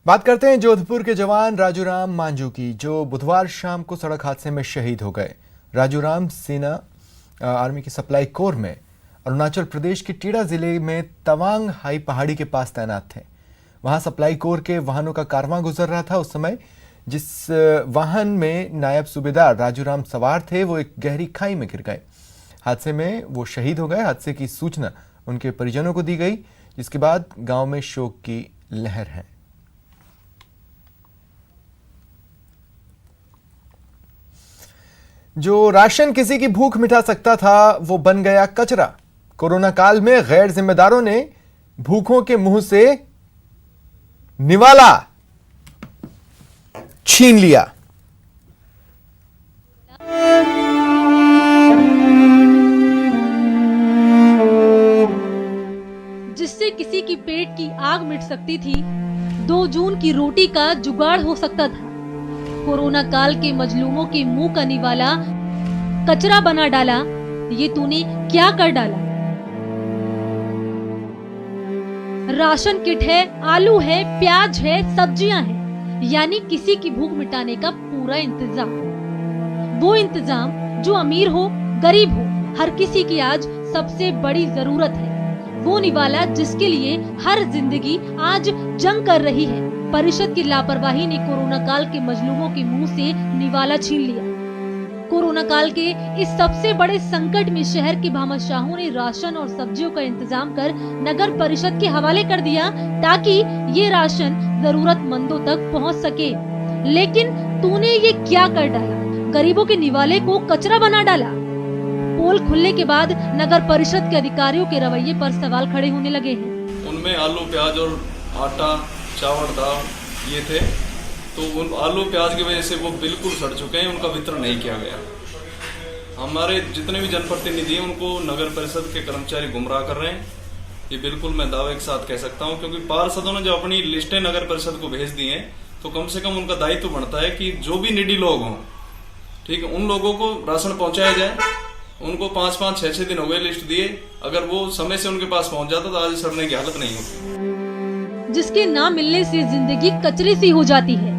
बात करते हैं जोधपुर के जवान राजूराम मांझू की, जो बुधवार शाम को सड़क हादसे में शहीद हो गए। राजूराम सेना आर्मी की सप्लाई कोर में अरुणाचल प्रदेश के टीडा जिले में तवांग हाई पहाड़ी के पास तैनात थे। वहां सप्लाई कोर के वाहनों का कारवां गुजर रहा था। उस समय जिस वाहन में नायब सूबेदार राजूराम सवार थे, वो एक गहरी खाई में गिर गए। हादसे में वो शहीद हो गए। हादसे की सूचना उनके परिजनों को दी गई, जिसके बाद गांव में शोक की लहर है। जो राशन किसी की भूख मिटा सकता था, वो बन गया कचरा। कोरोना काल में गैर जिम्मेदारों ने भूखों के मुंह से निवाला छीन लिया। जिससे किसी की पेट की आग मिट सकती थी, 2 जून की रोटी का जुगाड़ हो सकता था। कोरोना काल के मजलूमों के मुंह का निवाला कचरा बना डाला। ये तूने क्या कर डाला? राशन किट है, आलू है, प्याज है, सब्जियां हैं, यानी किसी की भूख मिटाने का पूरा इंतजाम। वो इंतजाम जो अमीर हो गरीब हो, हर किसी की आज सबसे बड़ी जरूरत है। वो निवाला जिसके लिए हर जिंदगी आज जंग कर रही है। परिषद की लापरवाही ने कोरोना काल के मजलूमों के मुंह से निवाला छीन लिया। कोरोना काल के इस सबसे बड़े संकट में शहर के भामाशाहों ने राशन और सब्जियों का इंतजाम कर नगर परिषद के हवाले कर दिया, ताकि ये राशन जरूरतमंदों तक पहुंच सके। लेकिन तूने ये क्या कर डाला? गरीबों के निवाले को कचरा बना डाला। पोल खुलने के बाद नगर परिषद के अधिकारियों के रवैये पर सवाल खड़े होने लगे हैं। उनमें आलू, प्याज और आटा, चावल, दाल ये थे, तो उन आलू प्याज की वजह से वो बिल्कुल सड़ चुके हैं। उनका वितरण नहीं किया गया। हमारे जितने भी जनप्रतिनिधि हैं, उनको नगर परिषद के कर्मचारी गुमराह कर रहे हैं। ये बिल्कुल मैं दावे के साथ कह सकता हूं, क्योंकि पार्षदों ने जो अपनी लिस्टें नगर परिषद को भेज दी हैं, तो कम से कम उनका दायित्व बनता है कि जो भी निडी लोग हों, ठीक है, उन लोगों को राशन पहुंचाया जाए। उनको 5-5, 6-6 दिन हो गए लिस्ट दिए। अगर वो समय से उनके पास पहुंच जाता तो आज सड़ने की हालत नहीं होती। जिसके ना मिलने से जिंदगी कचरे सी हो जाती है।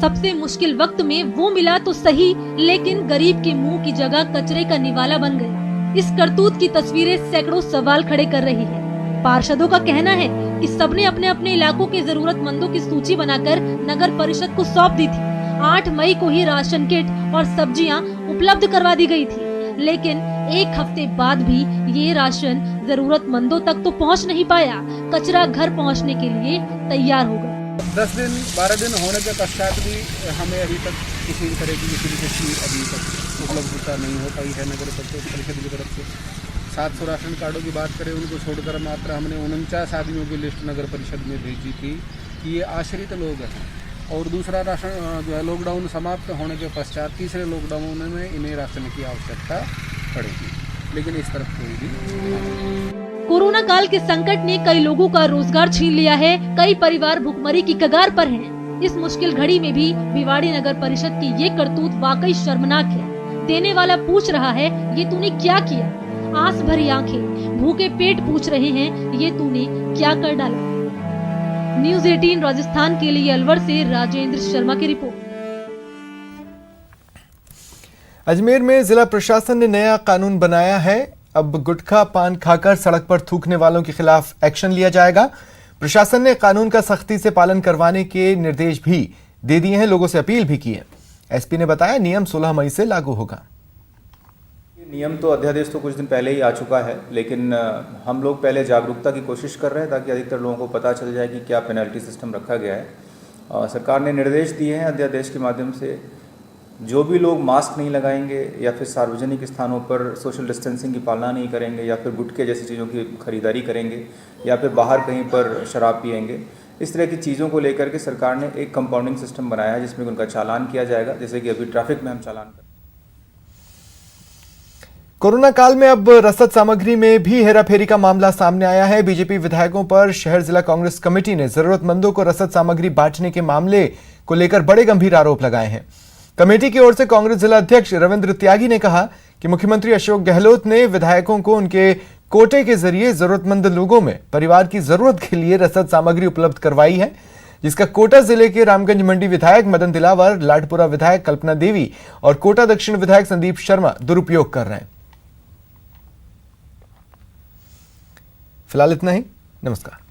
सबसे मुश्किल वक्त में वो मिला तो सही, लेकिन गरीब के मुंह की जगह कचरे का निवाला बन गया। इस करतूत की तस्वीरें सैकड़ों सवाल खड़े कर रही है। पार्षदों का कहना है कि सबने अपने अपने इलाकों के जरूरतमंदों की सूची बनाकर नगर परिषद को सौंप दी थी। 8 मई को ही राशन किट और सब्जियां उपलब्ध करवा दी गई थी, लेकिन 1 हफ्ते बाद भी ये राशन जरूरतमंदों तक तो पहुंच नहीं पाया। कचरा घर पहुंचने के लिए तैयार हो गया। 10 दिन 12 दिन होने के पश्चात भी हमें अभी तक किसी तरह की चीज अभी तक उपलब्धता नहीं हो पाई है नगर परिषद की तरफ से। 700 राशन कार्डों की बात करें, उनको छोड़कर मात्र हमने 49 आदमियों की लिस्ट नगर परिषद में भेजी थी कि ये आश्रित लोग हैं। और दूसरा राशन जो है, लॉकडाउन समाप्त होने के पश्चात तीसरे लॉकडाउन में इन्हें राशन की आवश्यकता पड़ेगी, लेकिन इस तरफ कोई भी। कोरोना काल के संकट ने कई लोगों का रोजगार छीन लिया है। कई परिवार भुखमरी की कगार पर हैं। इस मुश्किल घड़ी में भी भिवाड़ी नगर परिषद की ये करतूत वाकई शर्मनाक है। देने वाला पूछ रहा है, ये तूने क्या किया? आंस भरी आंखें, भूखे पेट पूछ रहे हैं, ये तूने क्या कर डाला? न्यूज़ 18 राजस्थान के लिए अलवर से राजेंद्र शर्मा की रिपोर्ट। अजमेर में जिला प्रशासन ने नया कानून बनाया है। अब गुटखा पान खाकर सड़क पर थूकने वालों के खिलाफ एक्शन लिया जाएगा। प्रशासन ने कानून का सख्ती से पालन करवाने के निर्देश भी दे दिए हैं, लोगों से अपील भी की है। एसपी ने बताया, नियम 16 मई से लागू होगा। नियम तो अध्यादेश तो कुछ दिन पहले ही आ चुका है, लेकिन हम लोग पहले जागरूकता की कोशिश कर रहे हैं ताकि अधिकतर लोगों को पता चल जाए कि क्या पेनल्टी सिस्टम रखा गया है। सरकार ने निर्देश दिए हैं अध्यादेश के माध्यम से, जो भी लोग मास्क नहीं लगाएंगे या फिर सार्वजनिक स्थानों पर सोशल डिस्टेंसिंग की पालना नहीं करेंगे या फिर गुटखे जैसी चीज़ों की खरीदारी करेंगे या फिर बाहर कहीं पर शराब पिएंगे, इस तरह की चीज़ों को लेकर के सरकार ने एक कंपाउंडिंग सिस्टम बनाया है, जिसमें उनका चालान किया जाएगा, जैसे कि अभी ट्रैफिक में हम चालान करते हैं। कोरोना काल में अब रसद सामग्री में भी हेराफेरी का मामला सामने आया है। बीजेपी विधायकों पर शहर जिला कांग्रेस कमेटी ने जरूरतमंदों को रसद सामग्री बांटने के मामले को लेकर बड़े गंभीर आरोप लगाए हैं। कमेटी की ओर से कांग्रेस जिला अध्यक्ष रविंद्र त्यागी ने कहा कि मुख्यमंत्री अशोक गहलोत ने विधायकों को उनके कोटे के जरिए जरूरतमंद लोगों में परिवार की जरूरत के लिए रसद सामग्री उपलब्ध करवाई है। जिसका कोटा जिले के रामगंज मंडी विधायक मदन दिलावर, लाडपुरा विधायक कल्पना देवी और कोटा दक्षिण विधायक संदीप शर्मा दुरुपयोग कर रहे हैं। फिलहाल इतना ही। नमस्कार।